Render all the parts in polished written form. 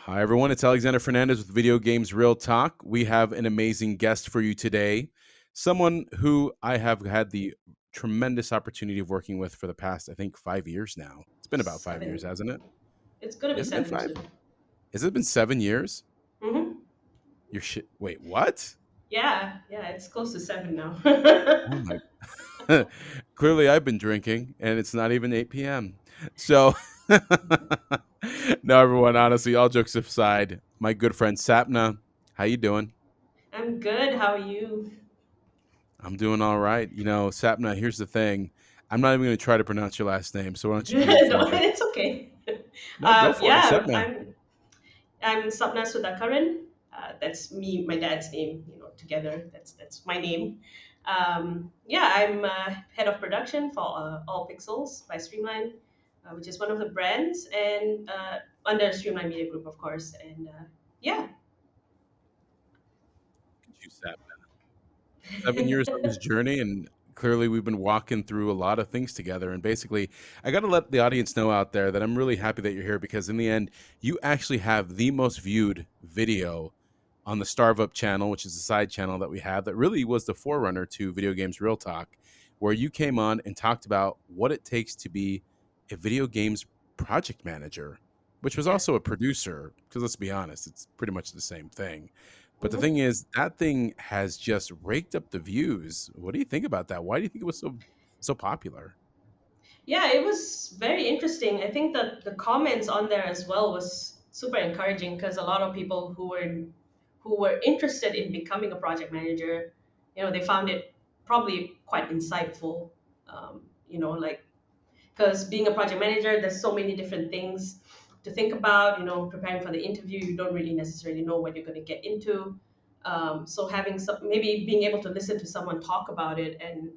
Hi, everyone. It's Alexander Fernandez with Video Games Real Talk. We have an amazing guest for you today. Someone who I have had the tremendous opportunity of working with for the past, I think, 5 years now. It's been about 5 years, 7. hasn't it? It's gonna be Has it been 7 five? soon. Has it been 7 years? hmm You're shit. Wait, what? Yeah, it's close to 7 now. Oh my. Clearly, I've been drinking, and it's not even 8 p.m. So, no, everyone. Honestly, all jokes aside, my good friend Sapna, how you doing? I'm good. How are you? I'm doing all right. Sapna, here's the thing. I'm not even going to try to pronounce your last name, so why don't you do it for No, me? it's okay. No, go for it. Yeah, Sapna. I'm Sapna Sudhakaran. That's me, my dad's name. Together. That's my name. Yeah, I'm head of production for All Pixels by Streamline, which is one of the brands, and under Streamline Media Group, of course. And yeah. You, Sapna. 7 years on this journey, and clearly we've been walking through a lot of things together. And basically, I got to let the audience know out there that I'm really happy that you're here because in the end, you actually have the most viewed video on the Starve Up channel, which is the side channel that we have that really was the forerunner to Video Games Real Talk, where you came on and talked about what it takes to be a video games project manager, which was Yeah. also a producer, because let's be honest, it's pretty much the same thing. But the Mhm. thing is, that thing has just raked up the views. What do you think about that? Why do you think it was so popular? Yeah, it was very interesting. I think that the comments on there as well was super encouraging because a lot of people who were interested in becoming a project manager, they found it probably quite insightful. Like because being a project manager, there's so many different things to think about. Preparing for the interview, you don't really necessarily know what you're going to get into. So having some, maybe being able to listen to someone talk about it and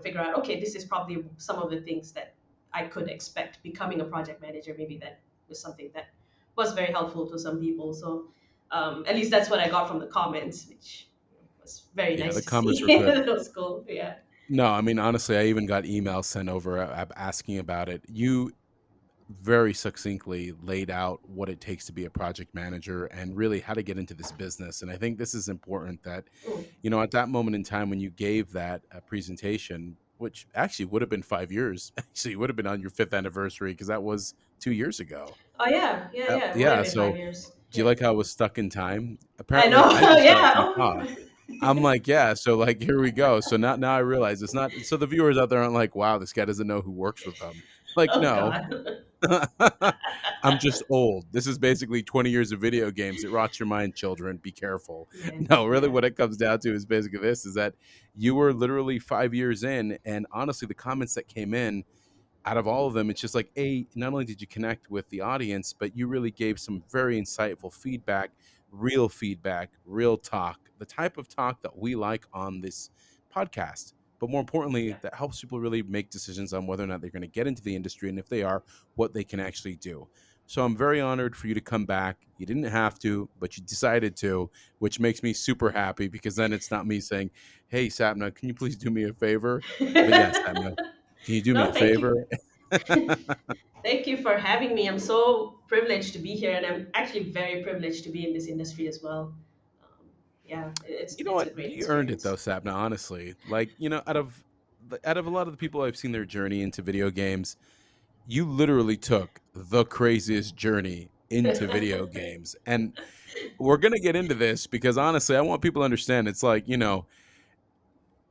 figure out, okay, this is probably some of the things that I could expect becoming a project manager. Maybe that was something that was very helpful to some people. So at least that's what I got from the comments, which was very Yeah, nice the to comments were see. good. That was cool. Yeah. No, I mean, honestly, I even got emails sent over asking about it. You very succinctly laid out what it takes to be a project manager and really how to get into this business. And I think this is important that, Mm. at that moment in time when you gave that presentation, which actually would have been 5 years, actually would have been on your fifth anniversary because that was 2 years ago. Oh yeah. It would have Yeah. been five So years. do you Yeah. like how it was stuck in time? I Apparently, know. I just got Yeah. some thought. I'm like, yeah. So like, here we go. So now I realize it's not. So the viewers out there aren't like, wow, this guy doesn't know who works with them. Like, Oh no, God. I'm just old. This is basically 20 years of video games. It rots your mind, children. Be careful. Yeah. No, really, Yeah. what it comes down to is basically this: is that you were literally 5 years in, and honestly, the comments that came in out of all of them, it's just like, a, not only did you connect with the audience, but you really gave some very insightful feedback, real talk, the type of talk that we like on this podcast. But more importantly, Yeah. that helps people really make decisions on whether or not they're going to get into the industry, and if they are, what they can actually do. So I'm very honored for you to come back. You didn't have to, but you decided to, which makes me super happy because then it's not me saying, "Hey, Sapna, can you please do me a favor?" But yes, Sapna, can you do me No, a thank favor? you. Thank you for having me. I'm so privileged to be here, and I'm actually very privileged to be in this industry as well. Yeah, it's You know it's what? a great You earned it though, experience. Sapna, honestly. Like, out of a lot of the people I've seen their journey into video games, you literally took the craziest journey into video games. And we're going to get into this because honestly, I want people to understand it's like,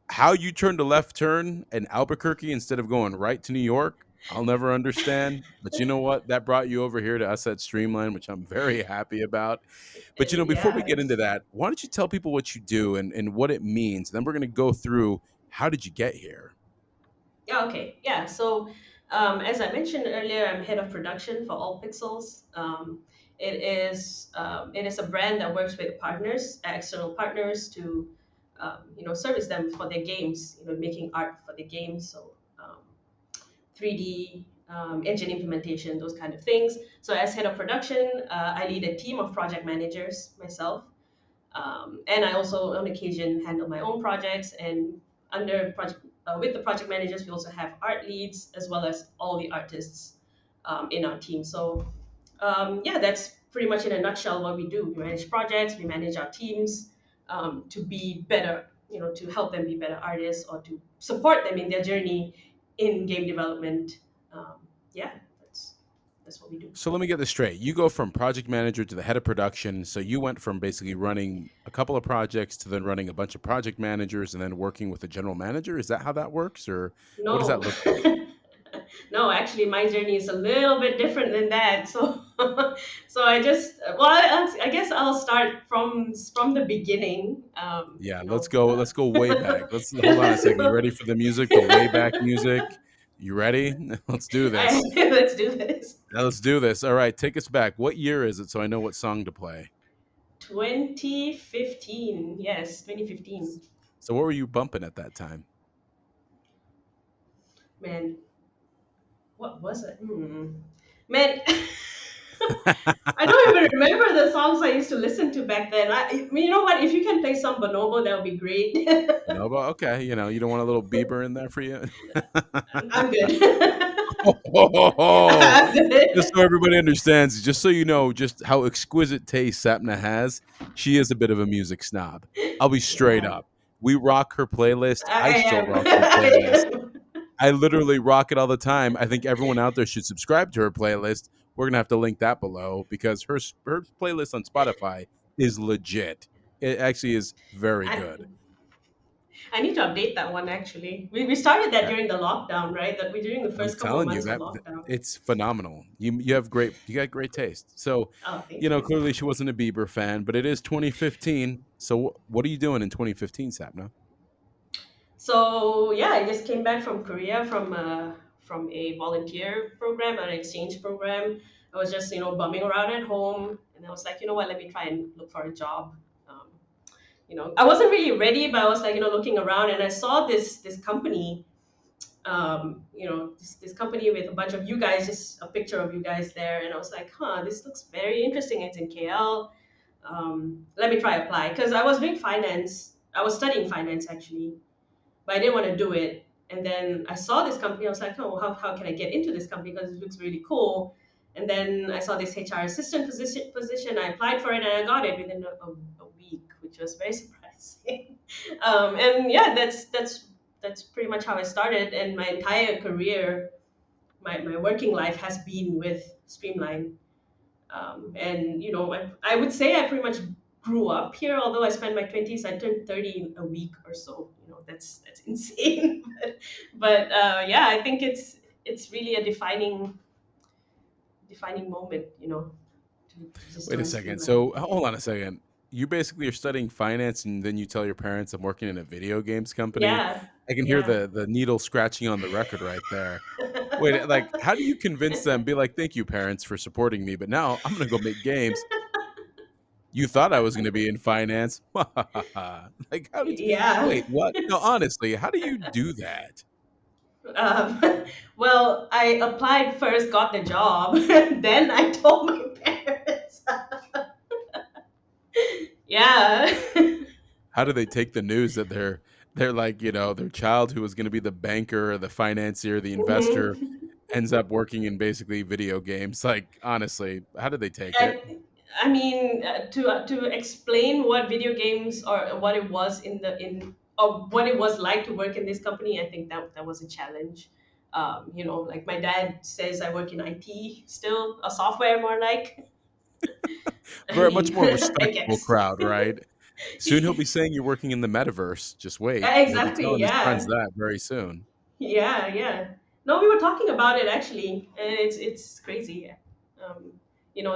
how you turned a left turn in Albuquerque instead of going right to New York. I'll never understand. But you know what? That brought you over here to us at Streamline, which I'm very happy about. But before we Yeah, get into that, why don't you tell people what you do and what it means? Then we're going to go through how did you get here? yeah, okay. Yeah. So, as I mentioned earlier, I'm head of production for All Pixels. It is a brand that works with partners, external partners, to service them for their games. Making art for the games. So, 3D engine implementation, those kind of things. So, as head of production, I lead a team of project managers myself. And I also, on occasion, handle my own projects. And under project, with the project managers, we also have art leads as well as all the artists in our team. So, yeah, that's pretty much in a nutshell what we do. We manage projects, we manage our teams to be better, to help them be better artists or to support them in their journey in game development. Um, yeah, that's what we do. So let me get this straight. You go from project manager to the head of production. So you went from basically running a couple of projects to then running a bunch of project managers and then working with a general manager. Is that how that works, or what does No. that look like? No, actually, my journey is a little bit different than that. So, so I just, well, I guess I'll start from the beginning. Yeah, let's go. Let's go way back. Let's hold on a second. You ready for the music? The way back music. You ready? Let's do this. Let's do this. Now let's do this. All right, take us back. What year is it so I know what song to play? 2015. Yes, 2015. So what were you bumping at that time? Man, what was it? Man, I don't even remember the songs I used to listen to back then. You know what? If you can play some Bonobo, that would be great. No, but okay. You don't want a little Bieber in there for you? I'm good. Oh, I'm just good. so everybody understands, just so you know, just how exquisite taste Sapna has, she is a bit of a music snob. I'll be straight Yeah, up. We rock her playlist. I I still am. rock her I playlist. am. I literally rock it all the time. I think everyone out there should subscribe to her playlist. We're gonna have to link that below because her playlist on Spotify is legit. It actually is very I, good. I need to update that one actually. We started that during the lockdown, right? That we during the I'm first couple of telling you months of that lockdown. it's phenomenal. You got great taste. So, Oh, thank you. clearly she wasn't a Bieber fan, but it is 2015. So what are you doing in 2015, Sapna? So yeah, I just came back from Korea from a volunteer program, an exchange program. I was just bumming around at home, and I was like, you know what, let me try and look for a job. Um, I wasn't really ready, but I was like, looking around, and I saw this company, this company with a bunch of you guys, just a picture of you guys there, and I was like, huh, this looks very interesting. It's in KL. Let me try apply because I was doing finance. I was studying finance actually, but I didn't want to do it. And then I saw this company. I was like, oh, how can I get into this company because it looks really cool. And then I saw this HR assistant position. I applied for it and I got it within a week, which was very surprising. And yeah, that's pretty much how I started. And my entire career, my working life has been with Streamline. And I would say I pretty much grew up here. Although I spent my 20s, I turned 30 in a week or so. That's insane. But yeah, I think it's really a defining moment. To just Wait a join second. Streamline. So hold on a second. You basically are studying finance, and then you tell your parents, "I'm working in a video games company." Yeah, I can hear yeah. the needle scratching on the record right there. Wait, like, how do you convince them? Be like, "Thank you, parents, for supporting me, but now I'm gonna go make games." You thought I was gonna be in finance. Like, how did you Yeah. wait, what? No, honestly, how do you do that? Um, well, I applied first, got the job, then I told my parents. Yeah. How do they take the news that they're like, their child who was gonna be the banker, the financier, the investor hmm ends up working in basically video games? Like, honestly, how did they take it? And I mean, to explain what video games or what it was or what it was like to work in this company, I think that was a challenge. Like my dad says, I work in IT still, a software more like. I Very much mean, more I respectable guess. crowd, right? Soon he'll be saying you're working in the metaverse. Just wait. He'll be Exactly. telling his friends Yeah. that very soon. Yeah. Yeah. No, we were talking about it actually, and it's crazy. Um,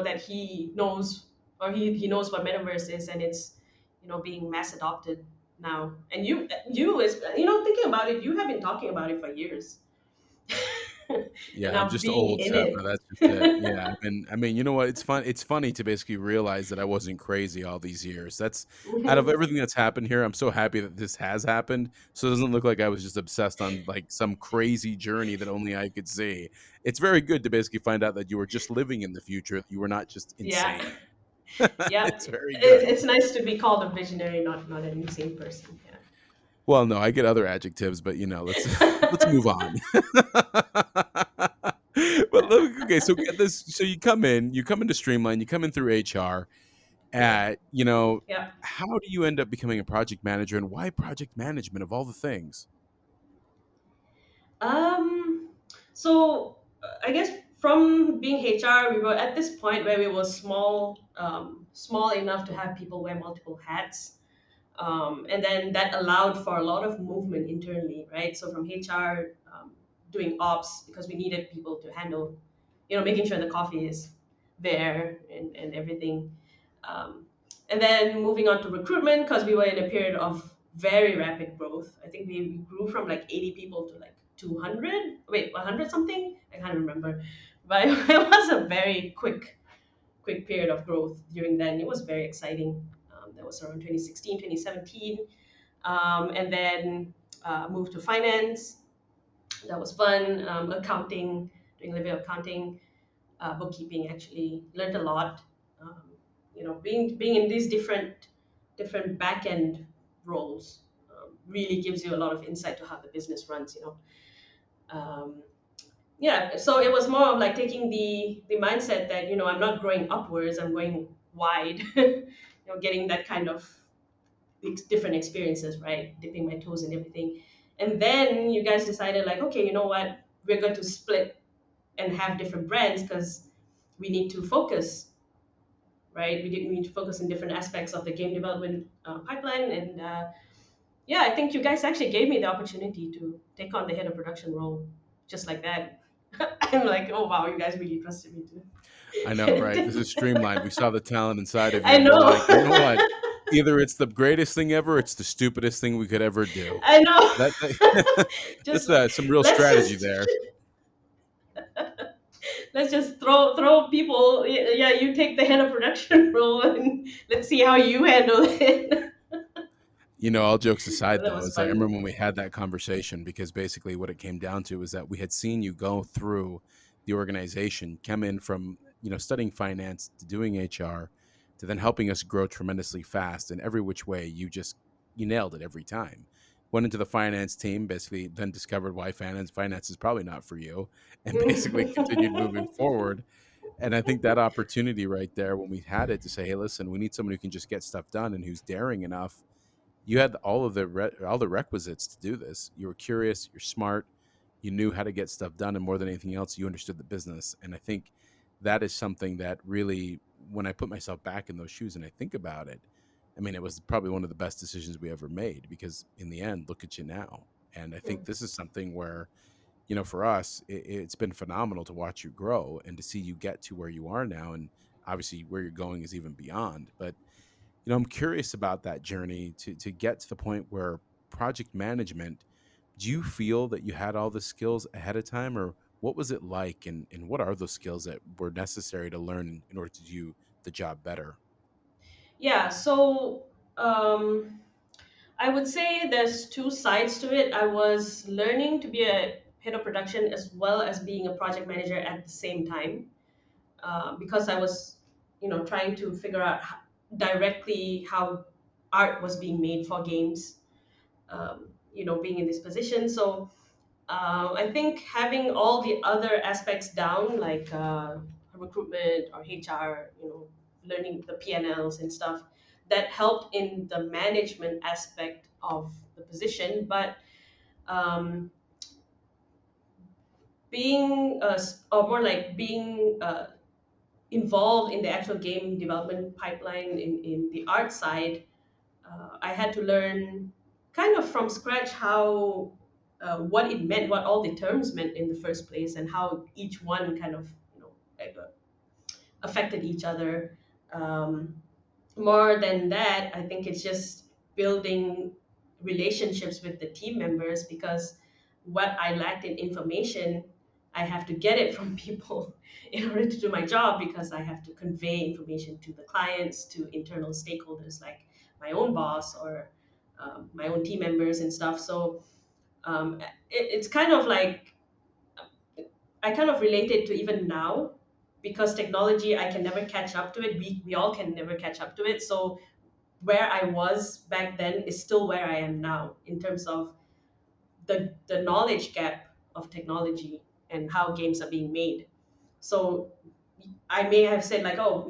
that he knows or he knows what metaverse is, and it's being mass adopted now. And you is thinking about it, you have been talking about it for years, and Yeah, I'm now just being old, in Sapna. it. That's just it. Yeah, and I mean, you know what? It's fun. It's funny to basically realize that I wasn't crazy all these years. That's out of Mhm. everything that's happened here. I'm so happy that this has happened. So it doesn't look like I was just obsessed on like some crazy journey that only I could see. It's very good to basically find out that you were just living in the future. You were not just Yeah. insane. Yeah. It's very good. It's nice to be called a visionary, not an insane person. Well, no, I get other adjectives, but let's let's move on. But let me Okay, so get this. So you come into Streamline, you come in through HR. At Yeah. how do you end up becoming a project manager, and why project management of all the things? Um, I guess from being HR, we were at this point where we were small enough to have people wear multiple hats. And then that allowed for a lot of movement internally, right? So from HR, doing ops because we needed people to handle, making sure the coffee is there and everything. Um, and then moving on to recruitment because we were in a period of very rapid growth. I think we grew from like 80 people to like 200, wait, 100 something? I can't remember. But it was a very quick period of growth during then. It was very exciting. That was around 2016, 2017. And then moved to finance. That was fun. Accounting, doing a little bit of accounting, bookkeeping. Actually, learned a lot. Um, being in these different back end roles really gives you a lot of insight to how the business runs. Um, yeah, so it was more of like taking the mindset that I'm not growing upwards, I'm going wide. Getting that kind of different experiences, right? Dipping my toes in everything. And then you guys decided, like, okay, you know what? We're going to split and have different brands because we need to focus, right? We need to focus in different aspects of the game development pipeline. And yeah, I think you guys actually gave me the opportunity to take on the head of production role just like that. I'm like, oh wow, you guys really trusted me I know, right? This to. is Streamlined. We saw the talent inside of you, I and we're like, you know know. what? Either it's the greatest thing ever, it's the stupidest thing we could ever do. I know. That Just that's some real let's strategy just there. let's just throw people. Yeah, you take the head of production role and let's see how you handle it. All jokes aside, That though, was is I remember fun. when we had that conversation because basically what it came down to was that we had seen you go through the organization, come in from studying finance to doing HR, to then helping us grow tremendously fast in every which way. You nailed it every time. Went into the finance team, basically, then discovered why finance is probably not for you, and basically continued moving forward. And I think that opportunity right there, when we had it to say, hey, listen, we need someone who can just get stuff done and who's daring enough. You had all the requisites to do this. You were curious, you're smart, you knew how to get stuff done, and more than anything else, you understood the business. And I think that is something that really, when I put myself back in those shoes and I think about it, I mean, it was probably one of the best decisions we ever made because in the end, look at you now. And I think this is something where, for us, it's been phenomenal to watch you grow and to see you get to where you are now. And obviously, where you're going is even beyond. But I'm curious about that journey to get to the point where project management, do you feel that you had all the skills ahead of time, or what was it like, and what are those skills that were necessary to learn in order to do the job better? Yeah, so um, I would say there's two sides to it. I was learning to be a head of production as well as being a project manager at the same time because I was, trying to figure out directly how art was being made for games. Being in this position, so I think having all the other aspects down, like recruitment or HR, learning the P&Ls and stuff, that helped in the management aspect of the position. But um, being, or more like being involved in the actual game development pipeline in the art side, I had to learn kind of from scratch how what it meant, what all the terms meant in the first place, and how each one kind of like, affected each other. Um, More than that, I think it's just building relationships with the team members because what I lacked in information, I have to get it from people in order to do my job because I have to convey information to the clients, to internal stakeholders like my own boss or my own team members and stuff. So it's kind of like I kind of relate it to even now because technology, I can never catch up to it. We all can never catch up to it. So where I was back then is still where I am now in terms of the knowledge gap of technology and how games are being made. So I may have said like, oh,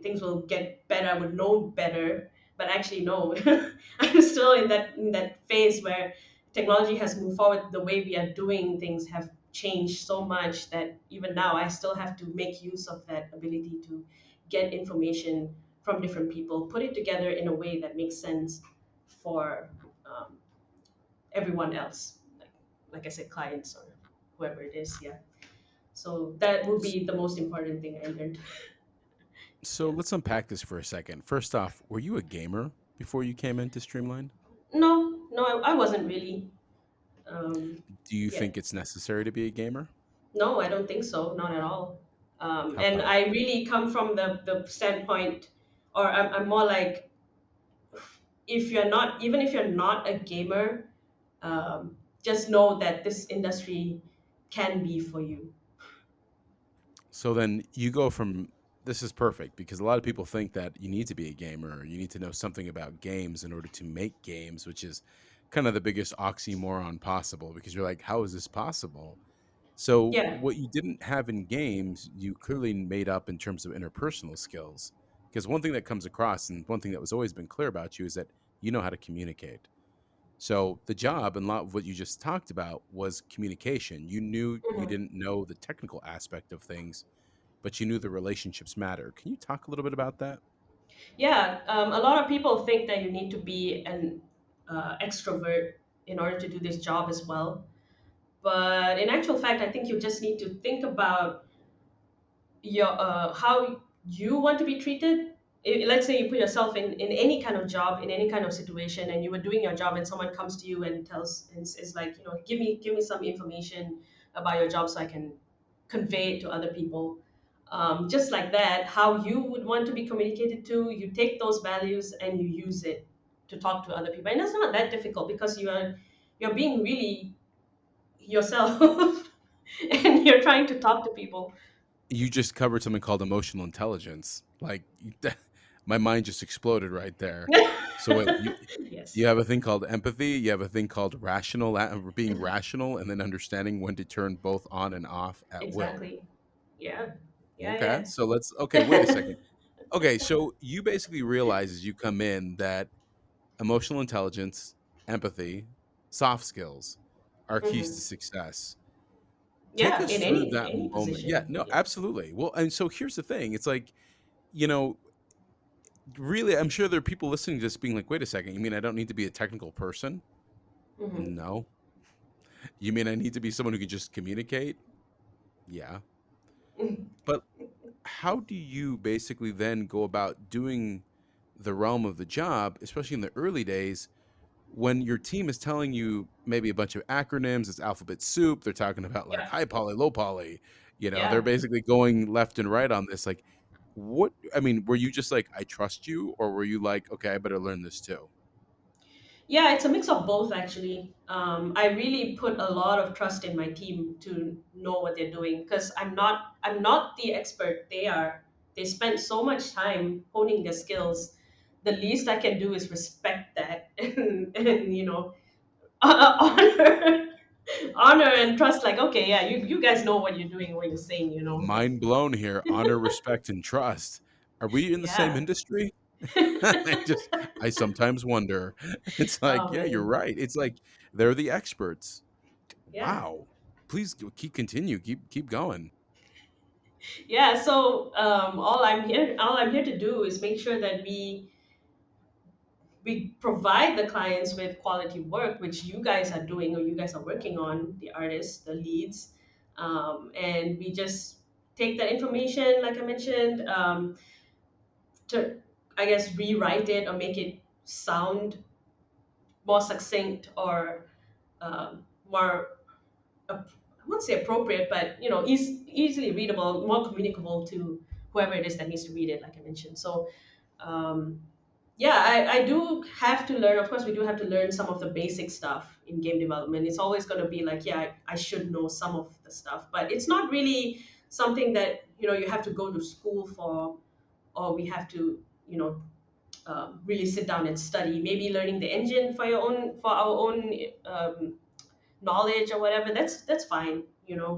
things will get better. I would know better, but actually, no. I'm still in that phase where technology has moved forward. The way we are doing things have changed so much that even now I still have to make use of that ability to get information from different people, put it together in a way that makes sense for um, everyone else. Like I said, clients or whoever it is. Yeah. So that would be the most important thing I learned. So Yeah. let's unpack this for a second. First off, were you a gamer before you came into Streamline? No, no, I wasn't really. Um, Do you yeah, think it's necessary to be a gamer? no, I don't think so. Not at all. How And come? I really come from the standpoint, or I'm more like, if you're not, even if you're not a gamer, just know that this industry can be for you. So then you go from this is perfect because a lot of people think that you need to be a gamer or you need to know something about games in order to make games, which is kind of the biggest oxymoron possible because you're like, how is this possible? So Yeah. what you didn't have in games, you clearly made up in terms of interpersonal skills. Because one thing that comes across and one thing that was always been clear about you is that you know how to communicate. So the job and a lot of what you just talked about was communication. You knew you Mhm. didn't know the technical aspect of things, but you knew the relationships matter. Can you talk a little bit about that? Yeah, a lot of people think that you need to be an extrovert in order to do this job as well. But in actual fact, I think you just need to think about your how you want to be treated. Let's say you put yourself in any kind of job, in any kind of situation, and you were doing your job, and someone comes to you and tells and is like, give me some information about your job so I can convey it to other people. Just like that, how you would want to be communicated to, you take those values and you use it to talk to other people, and that's not that difficult because you're being really yourself and you're trying to talk to people. You just covered something called emotional intelligence. Like my mind just exploded right there. So wait, Yes, you have a thing called empathy. You have a thing called being rational, and then understanding when to turn both on and off at will. exactly. Yeah, Okay, yeah, so let's. Okay, wait a yeah. second. Okay, so you basically realize as you come in that emotional intelligence, empathy, soft skills are keys to Hmm. success. Take Yeah, us in through any that any moment. Yeah, position. no, Yeah. absolutely. Well, and so here's the thing. It's like, you know, really, I'm sure there are people listening to this being like, wait a second, you mean I don't need to be a technical person? Hmm. No. You mean I need to be someone who can just communicate? Yeah. But how do you basically then go about doing the realm of the job, especially in the early days, when your team is telling you maybe a bunch of acronyms, it's alphabet soup, they're talking about like Yeah, high poly, low poly, they're yeah. basically going left and right on this. Like, what, I mean, were you just like, I trust you, or were you like, okay, I better learn this too? Yeah, it's a mix of both actually. I really put a lot of trust in my team to know what they're doing because I'm not the expert they are. They spend so much time honing their skills. The least I can do is respect that and honor honor and trust. Like, okay, yeah, you guys know what you're doing, what you're saying. Mind blown here. Honor, respect, and trust. Are we in the same Yeah. industry? I sometimes wonder. It's like, Oh yeah, you're man. right. It's like they're the experts. Yeah. Wow. Please continue. Keep going. Yeah. So all I'm here to do is make sure that we provide the clients with quality work, which you guys are doing or you guys are working on, the artists, the leads, and we just take that information, like I mentioned, to I guess rewrite it or make it sound more succinct or more I won't say appropriate, but easily readable, more communicable to whoever it is that needs to read it, like I mentioned. So, um, yeah, I do have to learn. Of course, we do have to learn some of the basic stuff in game development. It's always going to be like, yeah, I should know some of the stuff, but it's not really something that you have to go to school for, or we have to really sit down and study. Maybe learning the engine for our own knowledge or whatever. That's fine,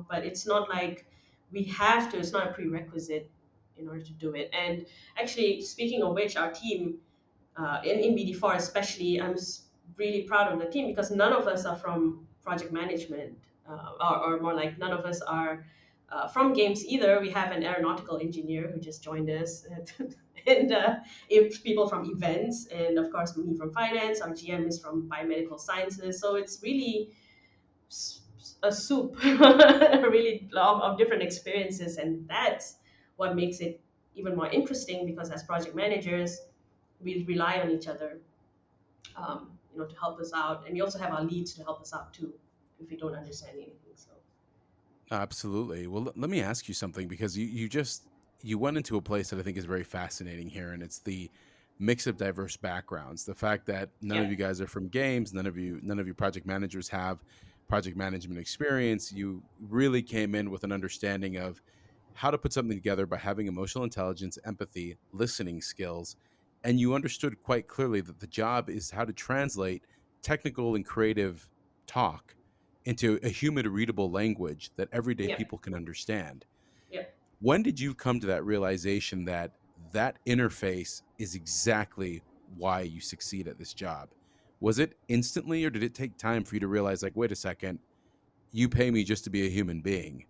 but it's not like we have to. It's not a prerequisite in order to do it. And actually, speaking of which, our team in BD4 especially, really proud of the team because none of us are from project management, or more like none of us are from games either. We have an aeronautical engineer who just joined us, and if people from events, and of course me from finance. Our GM is from biomedical sciences, so it's really a soup, really of different experiences, and that's what makes it even more interesting because as project managers, we rely on each other, to help us out, and we also have our leads to help us out too if we don't understand anything. So Absolutely. Well, let me ask you something because you went into a place that I think is very fascinating here, and it's the mix of diverse backgrounds. The fact that none of yeah, you guys are from games, none of you project managers have project management experience. You really came in with an understanding of how to put something together by having emotional intelligence, empathy, listening skills, and you understood quite clearly that the job is how to translate technical and creative talk into a human readable language that everyday yeah, people can understand. yeah. When did you come to that realization that that interface is exactly why you succeed at this job? Was it instantly, or did it take time for you to realize, like, wait a second, you pay me just to be a human being?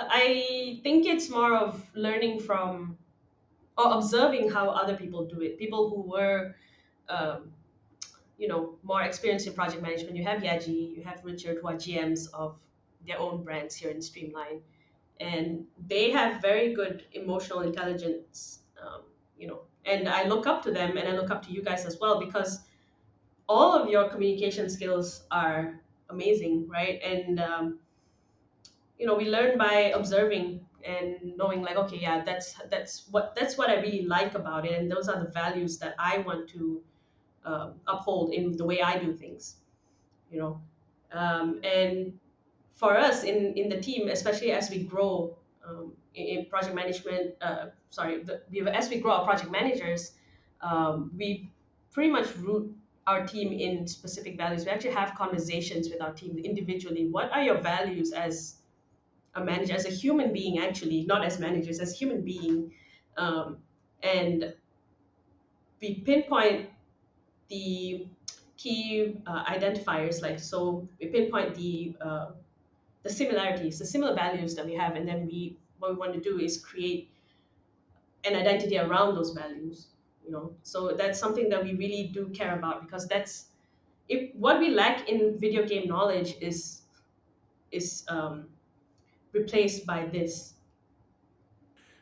I think it's more of learning from or observing how other people do it. People who were, um, more experienced in project management. You have Yaji, you have Richard, who are GMs of their own brands here in Streamline, and they have very good emotional intelligence. And I look up to them, and I look up to you guys as well because all of your communication skills are amazing, right? And we learn by observing and knowing, like, okay, yeah, that's what I really like about it, and those are the values that I want to uphold in the way I do things. You know, and for us in the team, especially as we grow in project management, as we grow our project managers, we pretty much root our team in specific values. We actually have conversations with our team individually. What are your values as a manager, as a human being, actually, not as managers, as human being? Um, and we pinpoint the key identifiers, like, so we pinpoint the similarities, the similar values that we have, and then what we want to do is create an identity around those values. So that's something that we really do care about because that's if what we lack in video game knowledge is replaced by this.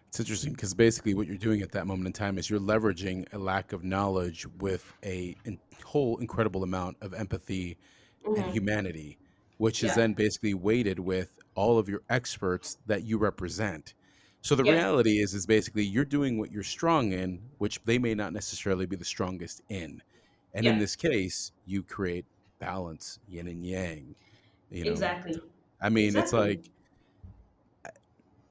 It's interesting because basically what you're doing at that moment in time is you're leveraging a lack of knowledge with whole incredible amount of empathy and Hmm. humanity, which is Yeah, then basically weighted with all of your experts that you represent. So the yeah, reality is basically you're doing what you're strong in, which they may not necessarily be the strongest in. And in yeah, this case, you create balance, yin and yang. You know, exactly, I mean, it's exactly. like,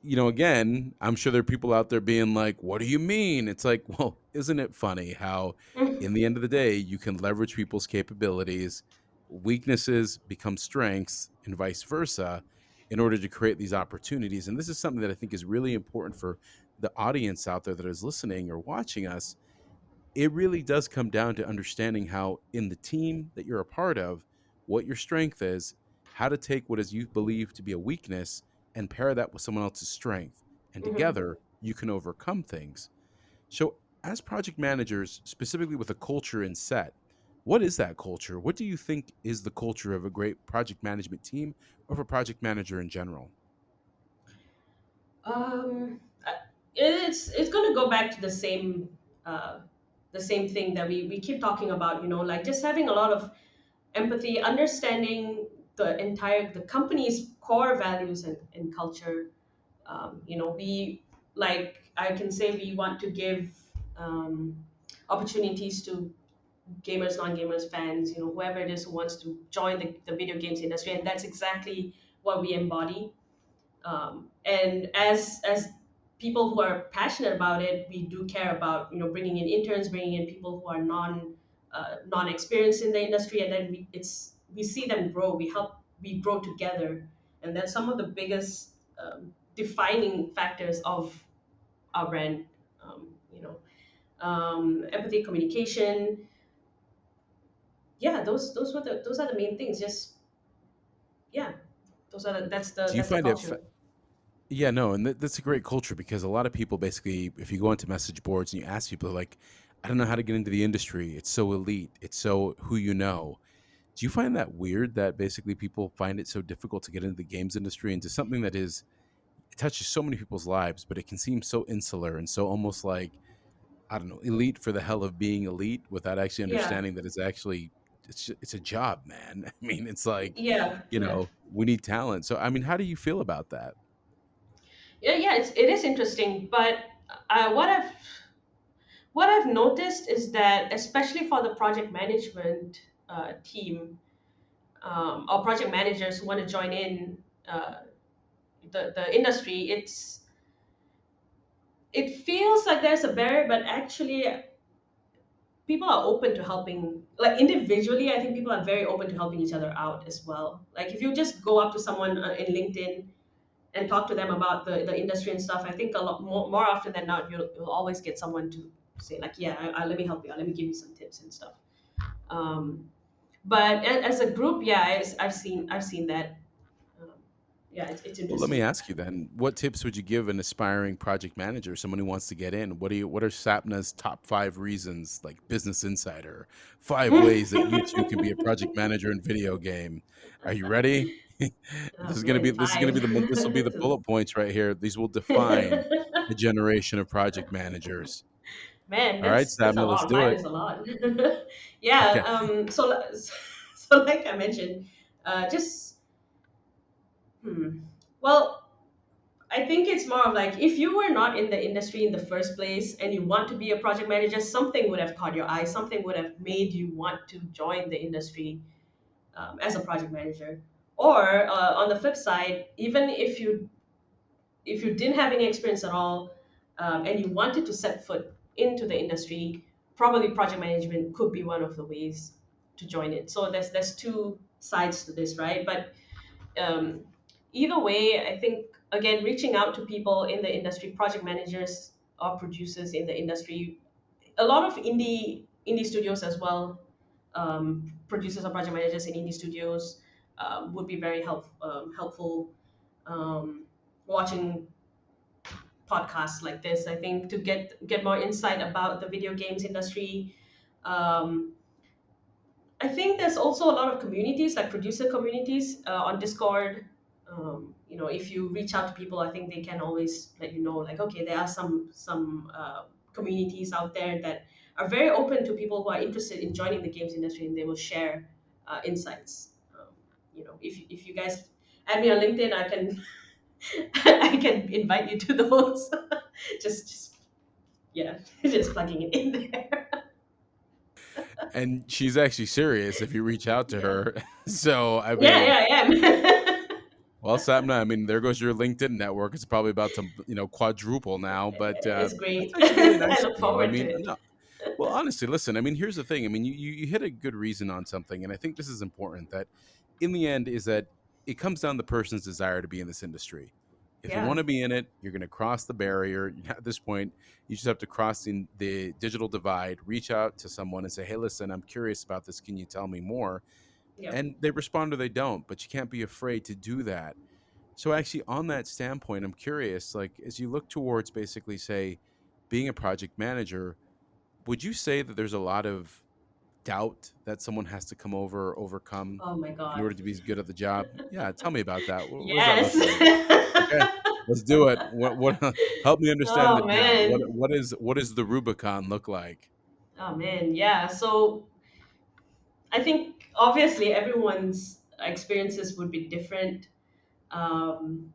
again, I'm sure there are people out there being like, what do you mean? It's like, well, isn't it funny how, in the end of the day, you can leverage people's capabilities, weaknesses become strengths, and vice versa, in order to create these opportunities? And this is something that I think is really important for the audience out there that is listening or watching us. It really does come down to understanding how, in the team that you're a part of, what your strength is, how to take what is you believe to be a weakness and pair that with someone else's strength. And Hmm. together, you can overcome things. So, as project managers, specifically with a culture in set, what is that culture? What do you think is the culture of a great project management team or of a project manager in general? It's going to go back to the same thing that we keep talking about. Like just having a lot of empathy, understanding the company's core values and culture. We, like, I can say we want to give opportunities to gamers, non-gamers, fans, whoever it is who wants to join the video games industry, and that's exactly what we embody. And as people who are passionate about it, we do care about bringing in interns, bringing in people who are non experienced in the industry, and then we see them grow. We help we grow together. And that's some of the biggest defining factors of our brand. You know, empathy, communication. Yeah, those are the main things. Just yeah, those are Do you that's the find it? culture. Yeah, no, and that's a great culture because a lot of people basically, if you go into message boards and you ask people, like, I don't know how to get into the industry. It's so elite. It's so who you know. Do you find that weird that basically people find it so difficult to get into the games industry, into something that is, it touches so many people's lives, but it can seem so insular and so almost like, I don't know, elite for the hell of being elite without actually Yeah, understanding that it's actually, it's a job, man. I mean, it's like, yeah, yeah. we need talent. So, I mean, how do you feel about that? Yeah, it is interesting, but uh, what I've what I've noticed is that, especially for the project management team, or project managers who want to join in uh, the industry, it feels like there's a barrier, but actually people are open to helping. Like individually, I think people are very open to helping each other out as well. Like if you just go up to someone in LinkedIn and talk to them about the industry and stuff, I think a lot more often than not, you'll always get someone to say like, yeah, let me help you out, let me give you some tips and stuff. Um, but as a group, yeah, I've seen that. Um, yeah, it's Well, let me interesting. ask you then, what tips would you give an aspiring project manager, someone who wants to get in? What are Sapna's top 5 reasons, like Business Insider, 5 ways that you too can be a project manager in video game? Are you ready? Oh man, This is gonna be five. this will be the bullet points right here. These will define a generation of project managers. Man, All right, that's a Sapna, let's lot. do Five it. is a lot. Yeah. Okay. So like I mentioned, just well, I think it's more of like, if you were not in the industry in the first place and you want to be a project manager, something would have caught your eye. Something would have made you want to join the industry as a project manager. Or on the flip side, even if you didn't have any experience at all, and you wanted to set foot into the industry, probably project management could be one of the ways to join it. So there's two sides to this, right? But um, either way, I think again, reaching out to people in the industry, project managers or producers in the industry, a lot of indie studios as well, producers or project managers in indie studios would be very helpful. Um, Watching podcasts like this, I think, to get more insight about the video games industry. Um, I think there's also a lot of communities, like producer communities on Discord. If you reach out to people, I think they can always let you know, like, okay, there are some communities out there that are very open to people who are interested in joining the games industry, and they will share insights. If you guys add me on LinkedIn, I can I can invite you to those. Just yeah, just plugging it in there. And she's actually serious if you reach out to Yeah, her. So, I yeah, mean, yeah, yeah. well, Sapna, I mean, there goes your LinkedIn network. It's probably about to, quadruple now, but It's that's great. actually really I nice of look you. I forward to mean, it. no, well, honestly, listen, I mean, here's the thing. I mean, you hit a good reason on something, and I think this is important that in the end is that it comes down to the person's desire to be in this industry. If you Yeah. want to be in it, you're going to cross the barrier. At this point, you just have to cross the digital divide, reach out to someone and say, hey, listen, I'm curious about this. Can you tell me more? Yep. And they respond or they don't, but you can't be afraid to do that. So actually, on that standpoint, I'm curious, like as you look towards basically say being a project manager, would you say that there's a lot of doubt that someone has to come over or overcome Oh my in God. order to be good at the job? Yeah, tell me about that. What does that look Yes. like? Okay, let's do it. What help me understand the Oh doubt. man. What is the Rubicon look like? Oh man. Yeah. So I think obviously everyone's experiences would be different. Um,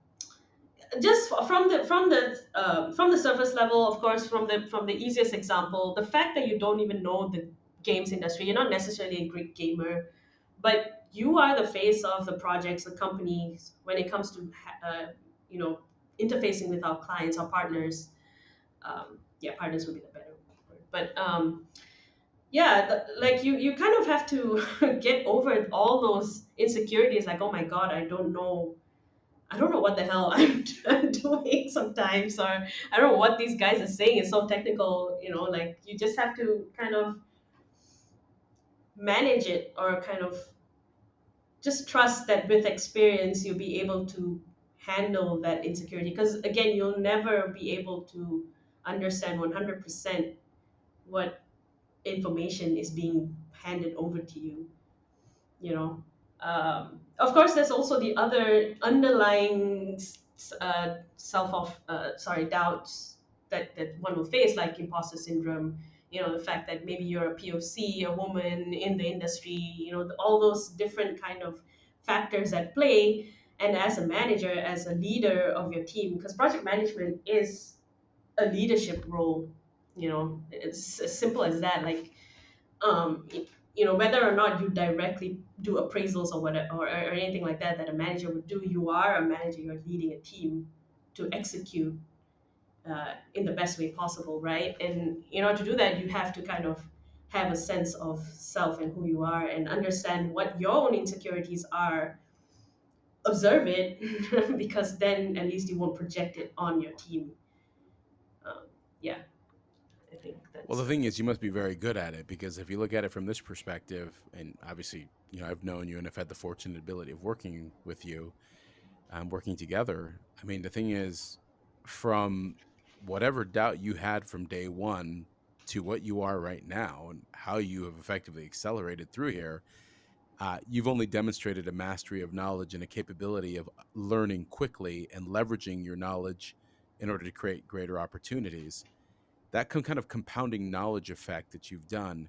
just from the surface level, of course, from the easiest example, the fact that you don't even know the games industry, you're not necessarily a great gamer, but you are the face of the projects, the companies, when it comes to you know interfacing with our clients, our partners. Yeah, partners would be the better word, but yeah, like you kind of have to get over all those insecurities. Like, oh my god, I don't know what the hell I'm doing sometimes, or I don't know what these guys are saying is so technical. Like you just have to kind of manage it, or kind of just trust that with experience you'll be able to handle that insecurity. Because again, you'll never be able to understand 100% what information is being handed over to you. you know of course, there's also the other underlying self of sorry doubts that one will face, like imposter syndrome. The fact that maybe you're a POC, a woman in the industry, all those different kind of factors at play. And as a manager, as a leader of your team, because project management is a leadership role. It's as simple as that. Like, um, whether or not you directly do appraisals or whatever, or anything like that a manager would do, you are a manager. You're leading a team to execute in the best way possible, right? And in order to do that, you have to kind of have a sense of self and who you are, and understand what your own insecurities are. Observe it, because then at least you won't project it on your team. Yeah, I think Well, the that's thing is, you must be very good at it, because if you look at it from this perspective, and obviously, I've known you and I've had the fortunate ability of working with you, working together. I mean, the thing is, from whatever doubt you had from day one to what you are right now and how you have effectively accelerated through here, you've only demonstrated a mastery of knowledge and a capability of learning quickly and leveraging your knowledge in order to create greater opportunities. That kind of compounding knowledge effect that you've done,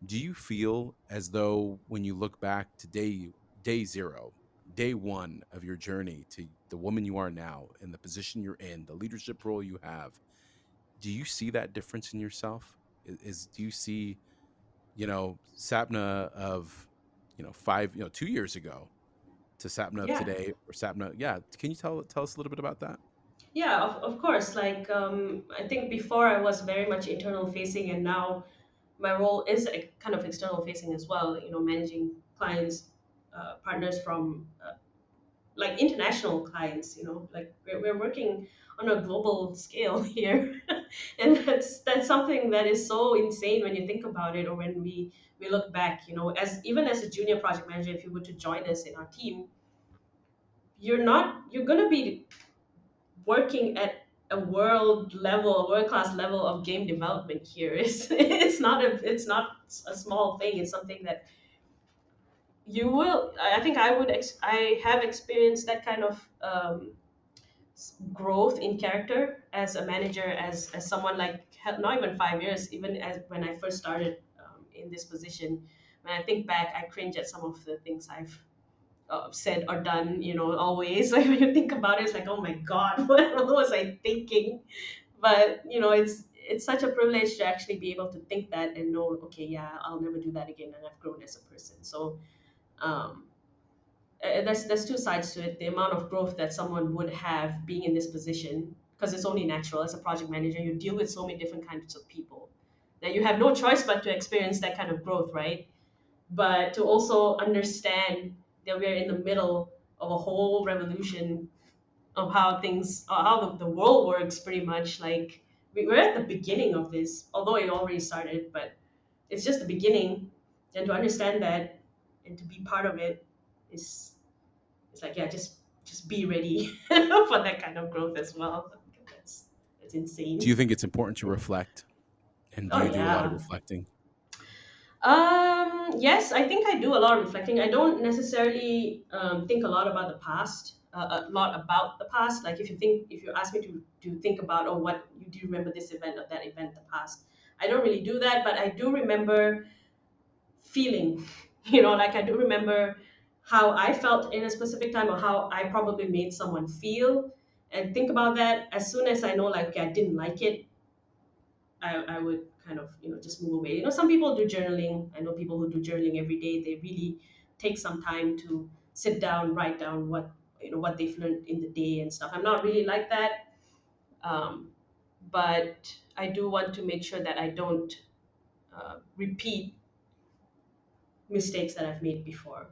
do you feel as though when you look back to day zero, day one of your journey to the woman you are now and the position you're in, the leadership role you have, do you see that difference in yourself? Do you see, Sapna of, 2 years ago to Sapna of yeah. today, or Sapna? Yeah. Can you tell us a little bit about that? Yeah, of course. Like, I think before I was very much internal facing, and now my role is a kind of external facing as well. Managing clients, partners from like international clients. Like we're working on a global scale here, and that's something that is so insane when you think about it, or when we look back. As even as a junior project manager, if you were to join us in our team, you're gonna be working at a world class level of game development here. It's not a small thing. It's something that you will. I think I have experienced that kind of growth in character as a manager, as someone, like, not even 5 years, even as when I first started in this position. When I think back, I cringe at some of the things I've said or done. Always, like, when you think about it, it's like, oh my god, what was I thinking? But it's such a privilege to actually be able to think that and know, okay, yeah, I'll never do that again, and I've grown as a person. So um, there's two sides to it. The amount of growth that someone would have being in this position, because it's only natural. As a project manager, you deal with so many different kinds of people that you have no choice but to experience that kind of growth, right? But to also understand that we're in the middle of a whole revolution of how things, how the world works, pretty much. Like, we're at the beginning of this, although it already started, but it's just the beginning. And to understand that and to be part of it is, it's like, yeah, just be ready for that kind of growth as well. That's Do you insane. think it's important to reflect? And do Oh you do a lot of yeah. reflecting? Yes, I think I do a lot of reflecting. I don't necessarily think a lot about the past. A lot about the past. Like, if you ask me to think about, oh, what you do, remember this event or that event, the past. I don't really do that, but I do remember feeling. Like, I do remember how I felt in a specific time, or how I probably made someone feel, and think about that. As soon as I know, like, okay, I didn't like it, I would kind of, just move away. Some people do journaling. I know people who do journaling every day. They really take some time to sit down, write down what they've learned in the day and stuff. I'm not really like that, um, but I do want to make sure that I don't repeat mistakes that I've made before.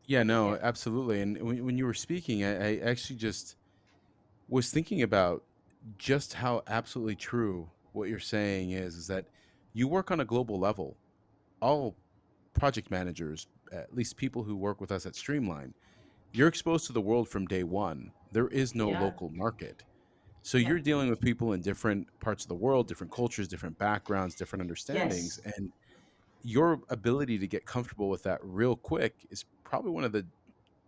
Yeah, no, Yeah. absolutely. And when you were speaking, I actually just was thinking about just how absolutely true what you're saying is that you work on a global level. All project managers, at least people who work with us at Streamline, you're exposed to the world from day one. There is no Yeah. local market. So Yeah. you're dealing with people in different parts of the world, different cultures, different backgrounds, different understandings. Yes. And your ability to get comfortable with that real quick is probably one of the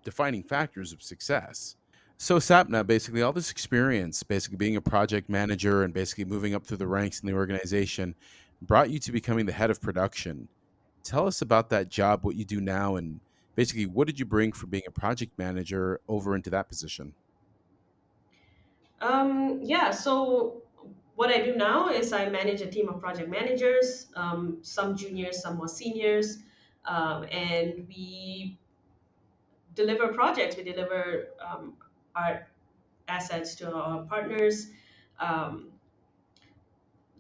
defining factors of success. So Sapna, basically all this experience, basically being a project manager and basically moving up through the ranks in the organization, brought you to becoming the head of production. Tell us about that job, what you do now, and basically what did you bring from being a project manager over into that position? Yeah, so what I do now is I manage a team of project managers, some juniors, some more seniors, and we deliver projects. We deliver our assets to our partners. Um,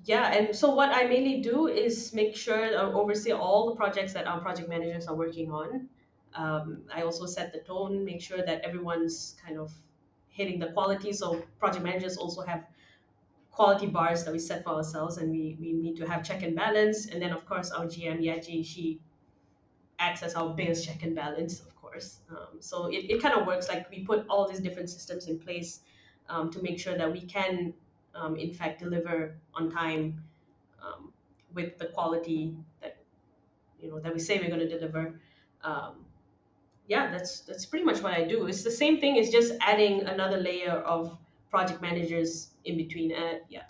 yeah, and so what I mainly do is make sure oversee all the projects that our project managers are working on. I also set the tone, make sure that everyone's kind of hitting the quality. So project managers also have quality bars that we set for ourselves, and we need to have check and balance. And then of course our GM Yaji, she acts as our biggest check and balance, of course. So it kind of works like we put all these different systems in place to make sure that we can in fact deliver on time um, with the quality that that we say we're going to deliver. um, yeah, that's pretty much what I do. It's the same thing, it's just adding another layer of project managers in between. Yeah.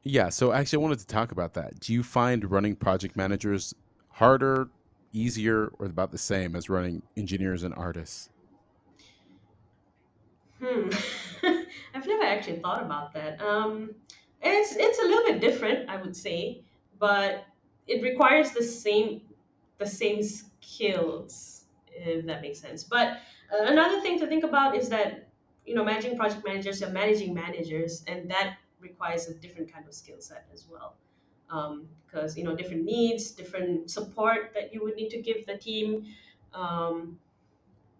Yeah, so actually I wanted to talk about that. Do you find running project managers harder, easier, or about the same as running engineers and artists? Hmm. I've never actually thought about that. It's a little bit different, I would say, but it requires the same skills, if that makes sense. But another thing to think about is that managing project managers are managing managers, and that requires a different kind of skill set as well. Because different needs, different support that you would need to give the team. Um,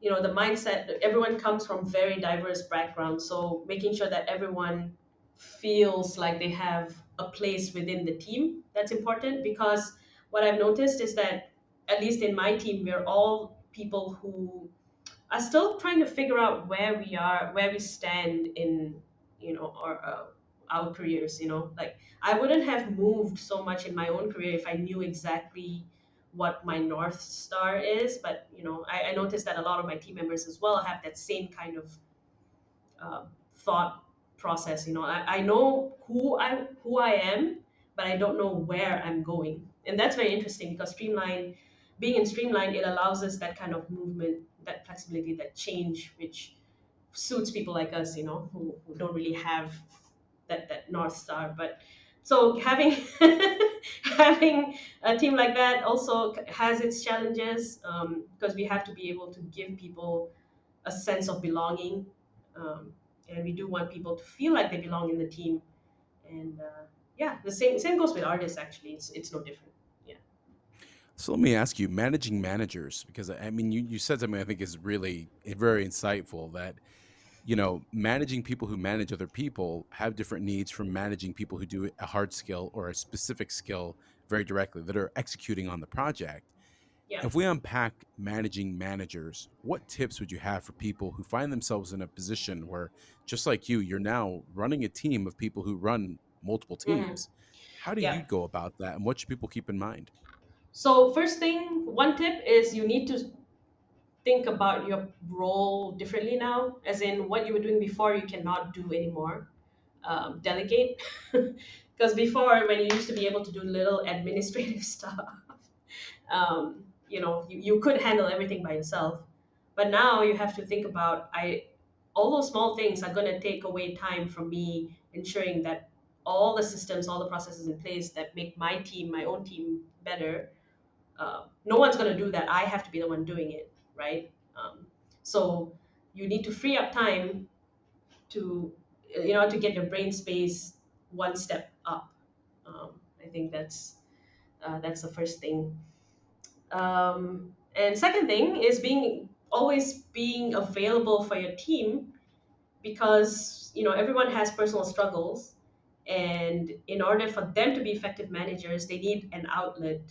the mindset, everyone comes from very diverse backgrounds, so making sure that everyone feels like they have a place within the team, that's important. Because what I've noticed is that, at least in my team, we're all people who are still trying to figure out where we stand in our careers. Like, I wouldn't have moved so much in my own career if I knew exactly what my north star is. But I noticed that a lot of my team members as well have that same kind of thought process. I know who I am, but I don't know where I'm going, and that's very interesting because being in Streamline, it allows us that kind of movement, that flexibility, that change, which suits people like us, who don't really have that north star. But so having having a team like that also has its challenges, because we have to be able to give people a sense of belonging, um, and we do want people to feel like they belong in the team. And yeah, the same goes with artists. Actually, it's no different. Yeah. So let me ask you, managing managers, because I mean, you said something I think is really very insightful that, managing people who manage other people have different needs from managing people who do a hard skill or a specific skill very directly that are executing on the project. Yeah. If we unpack managing managers, what tips would you have for people who find themselves in a position where, just like you're now running a team of people who run multiple Hmm. teams? How do Yeah. you go about that, and what should people keep in mind? So first thing, one tip is you need to think about your role differently now, as in what you were doing before you cannot do anymore. Delegate. Because before, when you used to be able to do little administrative stuff, you could handle everything by yourself. But now you have to think about, all those small things are going to take away time from me ensuring that all the systems, all the processes in place that make my own team better. No one's going to do that. I have to be the one doing it, right? So you need to free up time to to get your brain space one step up. I think that's the first thing. And second thing is being always being available for your team, because everyone has personal struggles, and in order for them to be effective managers, they need an outlet,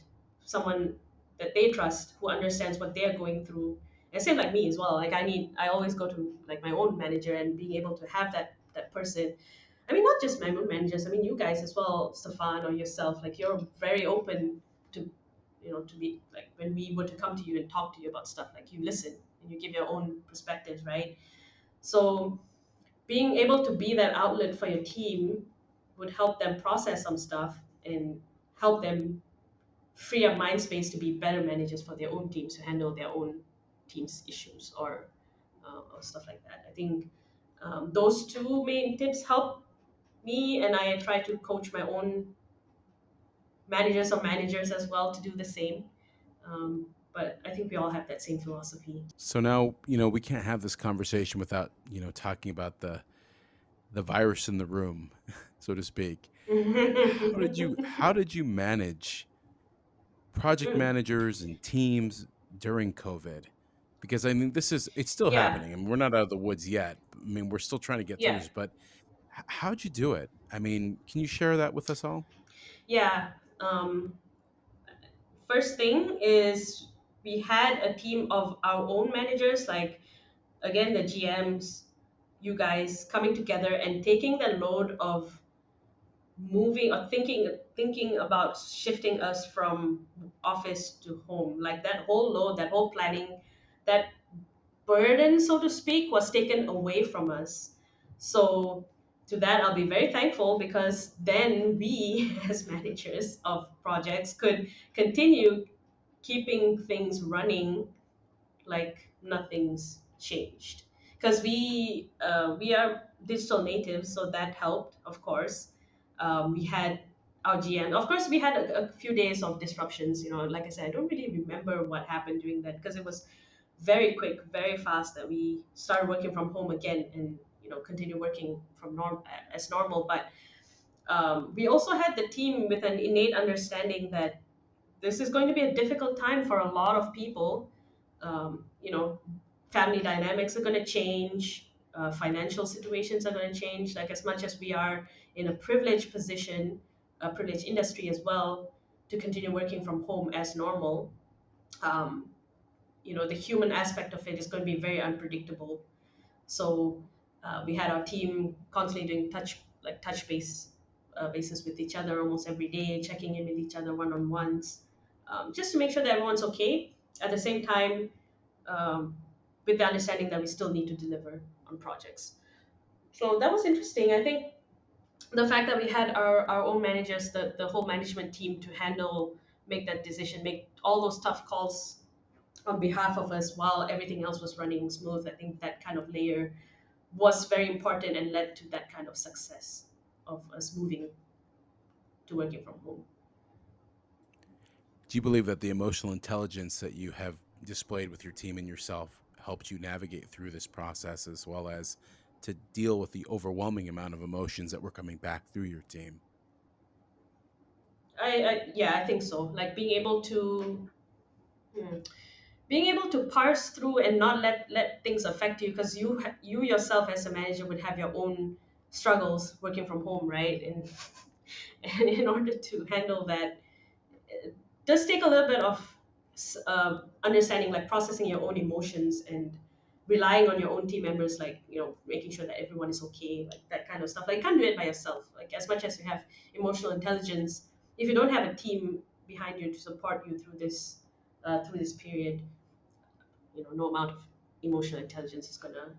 someone that they trust, who understands what they're going through. And same like me as well. Like I always go to like my own manager, and being able to have that person. I mean, not just my own managers. I mean, you guys as well, Stefan or yourself. Like you're very open to, to be like when we were to come to you and talk to you about stuff. Like you listen and you give your own perspectives, right? So being able to be that outlet for your team would help them process some stuff and help them free up mind space to be better managers for their own teams, to handle their own team's issues, or stuff like that. I think those two main tips help me, and I try to coach my own managers or managers as well to do the same. But I think we all have that same philosophy. So now, we can't have this conversation without, talking about the virus in the room, so to speak. How did you manage project managers and teams during COVID? Because I mean, it's still Yeah, happening, and we're not out of the woods yet. I mean, we're still trying to get through yeah, this, but how'd you do it? I mean, can you share that with us all? yeah. Um, First thing is we had a team of our own managers, like again the GMs, you guys coming together and taking the load of moving or thinking about shifting us from office to home. Like that whole load, that whole planning, that burden, so to speak, was taken away from us. So to that, I'll be very thankful, because then we, as managers of projects, could continue keeping things running like nothing's changed. Because we are digital natives, so that helped, of course. We had our GM. Of course, we had a few days of disruptions. Like I said, I don't really remember what happened during that, because it was very quick, very fast that we started working from home again, and continue working from as normal. But we also had the team with an innate understanding that this is going to be a difficult time for a lot of people. um, you know Family dynamics are going to change, financial situations are going to change. Like as much as we are in a privileged position, a privileged industry as well, to continue working from home as normal, um, the human aspect of it is going to be very unpredictable. So we had our team constantly doing touch base basis with each other almost every day, checking in with each other one on ones, just to make sure that everyone's okay. At the same time, um, with the understanding that we still need to deliver on projects. So that was interesting. I think the fact that we had our own managers, the whole management team to handle, make that decision, make all those tough calls on behalf of us while everything else was running smooth. I think that kind of layer was very important and led to that kind of success of us moving to working from home. Do you believe that the emotional intelligence that you have displayed with your team and yourself helped you navigate through this process, as well as to deal with the overwhelming amount of emotions that were coming back through your team? Yeah, I think so. Like hmm, being able to parse through and not let things affect you, because you yourself as a manager would have your own struggles working from home, right? And and in order to handle that, it does take a little bit of understanding, like processing your own emotions and relying on your own team members, like making sure that everyone is okay, like that kind of stuff. Like you can't do it by yourself. Like as much as you have emotional intelligence, if you don't have a team behind you to support you through this period, no amount of emotional intelligence is gonna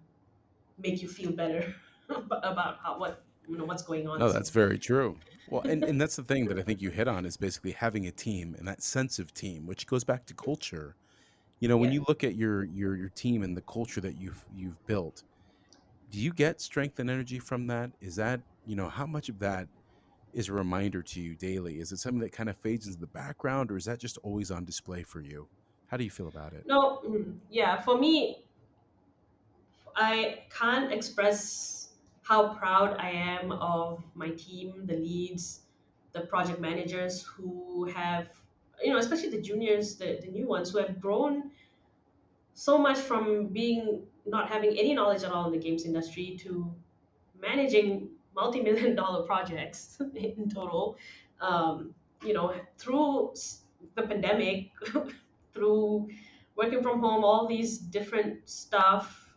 make you feel better about what's going on. No, So that's very true. Well, and that's the thing that I think you hit on, is basically having a team and that sense of team, which goes back to culture. When yeah. you look at your team and the culture that you've built, do you get strength and energy from that? Is that, how much of that is a reminder to you daily? Is it something that kind of fades into the background, or is that just always on display for you? How do you feel about it? No, yeah, for me, I can't express how proud I am of my team, the leads, the project managers who have, especially the juniors, the new ones who have grown so much from being not having any knowledge at all in the games industry to managing multi-million dollar projects in total. Through the pandemic, through working from home, all these different stuff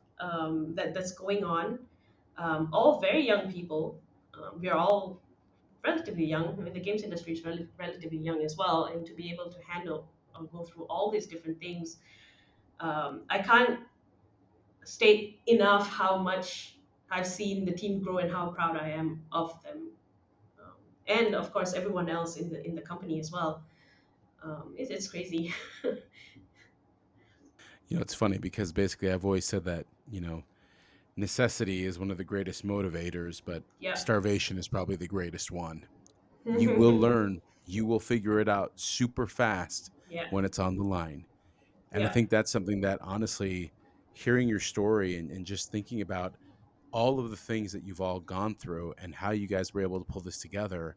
that's going on. All very young people. We are all relatively young. I mean, the games industry is relatively young as well, and to be able to handle or go through all these different things, I can't state enough how much I've seen the team grow and how proud I am of them, um, and of course everyone else in the company as well. It's crazy. It's funny because basically I've always said that, necessity is one of the greatest motivators, but Yeah. starvation is probably the greatest one. You will learn, you will figure it out super fast Yeah. when it's on the line. And I Yeah. think that's something that honestly, hearing your story and just thinking about all of the things that you've all gone through and how you guys were able to pull this together.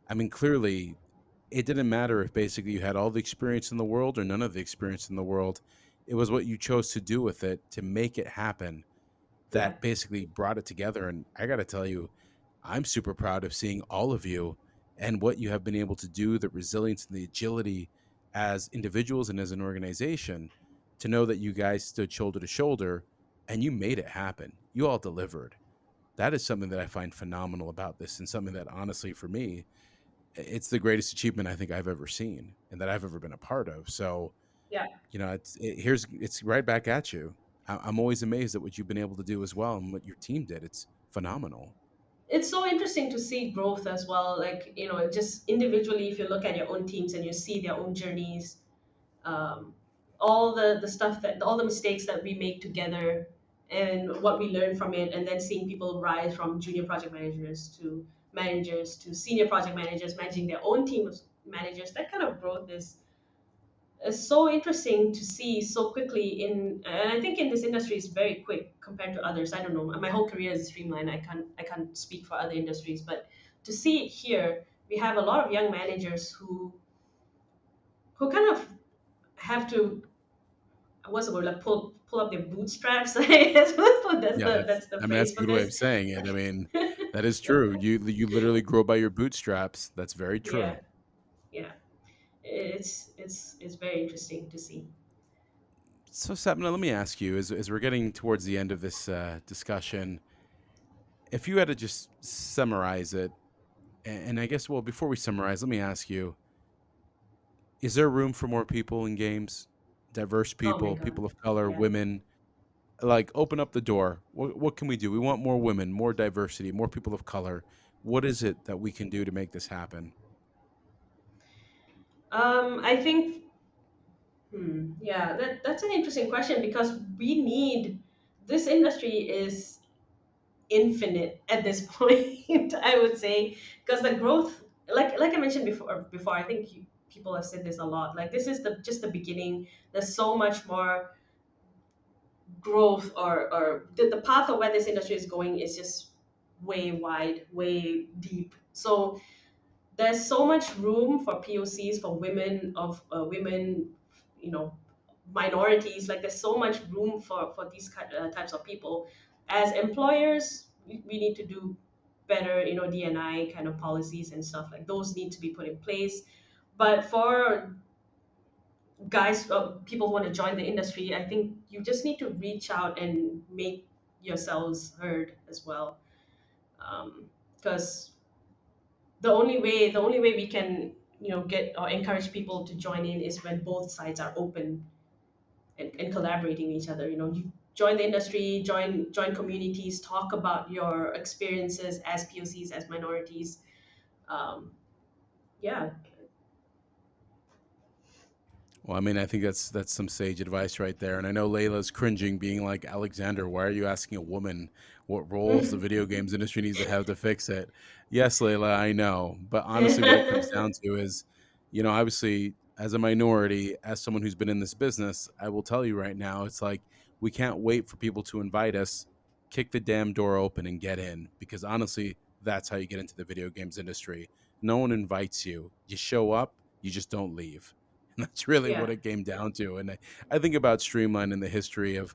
I mean, clearly, it didn't matter if basically you had all the experience in the world or none of the experience in the world. It was what you chose to do with it to make it happen Yeah. that basically brought it together. And I got to tell you, I'm super proud of seeing all of you and what you have been able to do, the resilience and the agility as individuals and as an organization to know that you guys stood shoulder to shoulder and you made it happen. You all delivered. That is something that I find phenomenal about this and something that honestly for me, it's the greatest achievement I think I've ever seen and that I've ever been a part of. So, Yeah. it's right back at you. I'm always amazed at what you've been able to do as well and what your team did. It's phenomenal. It's so interesting to see growth as well. Like, just individually, if you look at your own teams and you see their own journeys, um, all the stuff that all the mistakes that we make together and what we learn from it, and then seeing people rise from junior project managers to senior project managers managing their own team of managers. That kind of growth is so interesting to see so quickly and I think in this industry is very quick compared to others. I don't know, my whole career is streamlined. I can't speak for other industries, but to see it here, we have a lot of young managers who kind of have to, what's the word, like pull up their bootstraps. That's Yeah, that's the I mean, phrase that's a for good way this. of saying it. I mean, that is true. You literally grow by your bootstraps. That's very Yeah. true. Yeah. It's very interesting to see. So, Sapna, let me ask you, as we're getting towards the end of this discussion, if you had to just summarize it, and I guess, well, before we summarize, let me ask you, is there room for more people in games? Diverse Oh my people, god. people of color, Yeah. women? Like, open up the door. What can we do? We want more women, more diversity, more people of color. What is it that we can do to make this happen? I think, yeah, that's an interesting question because we need, this industry is infinite at this point. I would say, because the growth, like I mentioned before, I think people have said this a lot. Like, this is the just the beginning. There's so much more growth, or the path of where this industry is going is just way wide, way deep. So there's so much room for POCs, for women, you know, minorities. Like, there's so much room for these types of people. As employers, we need to do better, DNI kind of policies and stuff like those need to be put in place. But for guys, people who want to join the industry, I think you just need to reach out and make yourselves heard as well. Because the only way we can, get or encourage people to join in is when both sides are open and collaborating with each other. You join the industry, join communities, talk about your experiences as POCs, as minorities. um, yeah. Well, I mean, I think that's some sage advice right there. And I know Layla's cringing, being like, Alexander, why are you asking a woman what roles the video games industry needs to have to fix it? Yes, Layla, I know. But honestly, what it comes down to is, obviously, as a minority, as someone who's been in this business, I will tell you right now, it's like we can't wait for people to invite us, kick the damn door open and get in. Because honestly, that's how you get into the video games industry. No one invites you. You show up, you just don't leave. And that's really Yeah. what it came down to. And I think about Streamline and the history of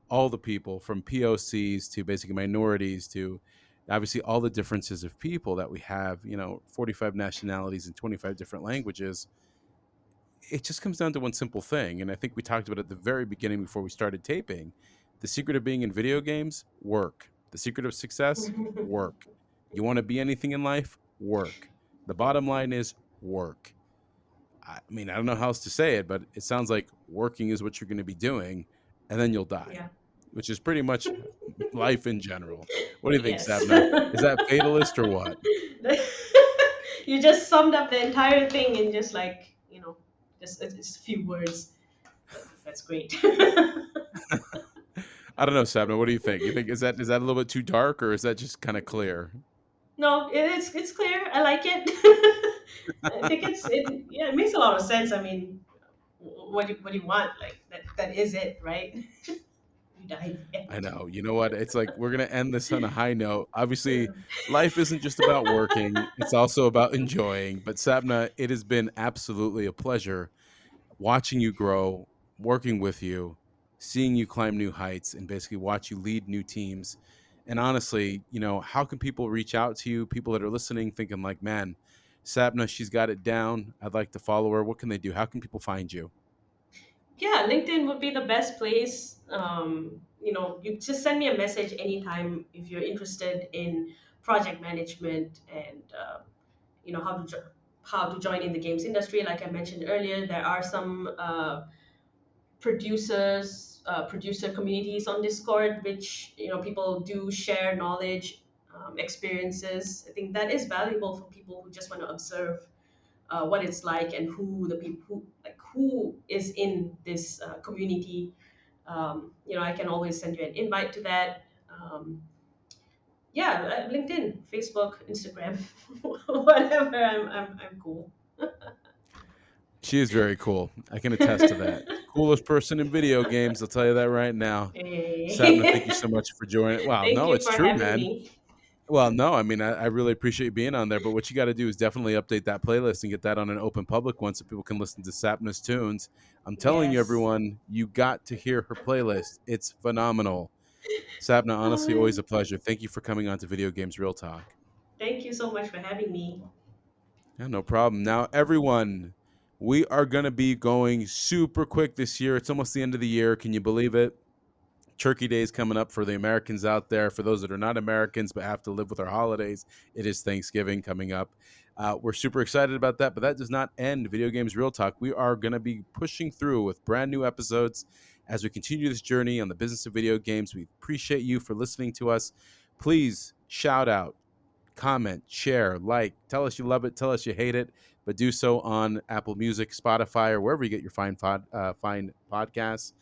all the people from POCs to basically minorities to obviously all the differences of people that we have, 45 nationalities and 25 different languages. It just comes down to one simple thing. And I think we talked about it at the very beginning before we started taping. The secret of being in video games, work. The secret of success, work. You want to be anything in life, work. The bottom line is work. I mean, I don't know how else to say it, but it sounds like working is what you're going to be doing, and then you'll die, Yeah. which is pretty much life in general. What do you think, Yes. Sabna? Is that fatalist or what? You just summed up the entire thing in just like, just a few words. That's great. I don't know, Sabna. What do you think? You think is that a little bit too dark, or is that just kind of clear? No, it's clear. I like it. I think yeah, it makes a lot of sense. I mean, what do you want? Like that is it, right? You died. I Yet. know. You know what? It's like we're gonna end this on a high note. Obviously, life isn't just about working; it's also about enjoying. But Sabna, it has been absolutely a pleasure watching you grow, working with you, seeing you climb new heights, and basically watch you lead new teams. And honestly, how can people reach out to you? People that are listening, thinking like, "Man, Sapna, she's got it down. I'd like to follow her." What can they do? How can people find you? Yeah, LinkedIn would be the best place. You just send me a message anytime if you're interested in project management and how to join in the games industry. Like I mentioned earlier, there are some producer communities on Discord, which people do share knowledge, experiences. I think that is valuable for people who just want to observe what it's like and who the people who is in this community. I can always send you an invite to that. Yeah, LinkedIn, Facebook, Instagram, whatever. I'm cool. She is very cool. I can attest to that. Coolest person in video games. I'll tell you that right now. Sabna, thank you Hey. so much for joining. Wow, Thank no, you it's for true, having man. me. Well, no, I mean, I really appreciate you being on there, but what you got to do is definitely update that playlist and get that on an open public one so people can listen to Sapna's tunes. I'm telling you, Yes. everyone, you got to hear her playlist. It's phenomenal. Sapna, honestly, always Um, a pleasure. Thank you for coming on to Video Games Real Talk. Thank you so much for having me. Yeah, no problem. Now, everyone, we are going to be going super quick this year. It's almost the end of the year. Can you believe it? Turkey Day is coming up for the Americans out there. For those that are not Americans but have to live with our holidays, it is Thanksgiving coming up. We're super excited about that, but that does not end Video Games Real Talk. We are going to be pushing through with brand new episodes as we continue this journey on the business of video games. We appreciate you for listening to us. Please shout out, comment, share, like, tell us you love it, tell us you hate it, but do so on Apple Music, Spotify, or wherever you get your fine podcasts.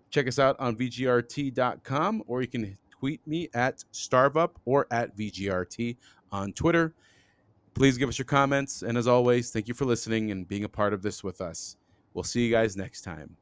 Check us out on VGRT.com, or you can tweet me at StarvUp or at VGRT on Twitter. Please give us your comments. And as always, thank you for listening and being a part of this with us. We'll see you guys next time.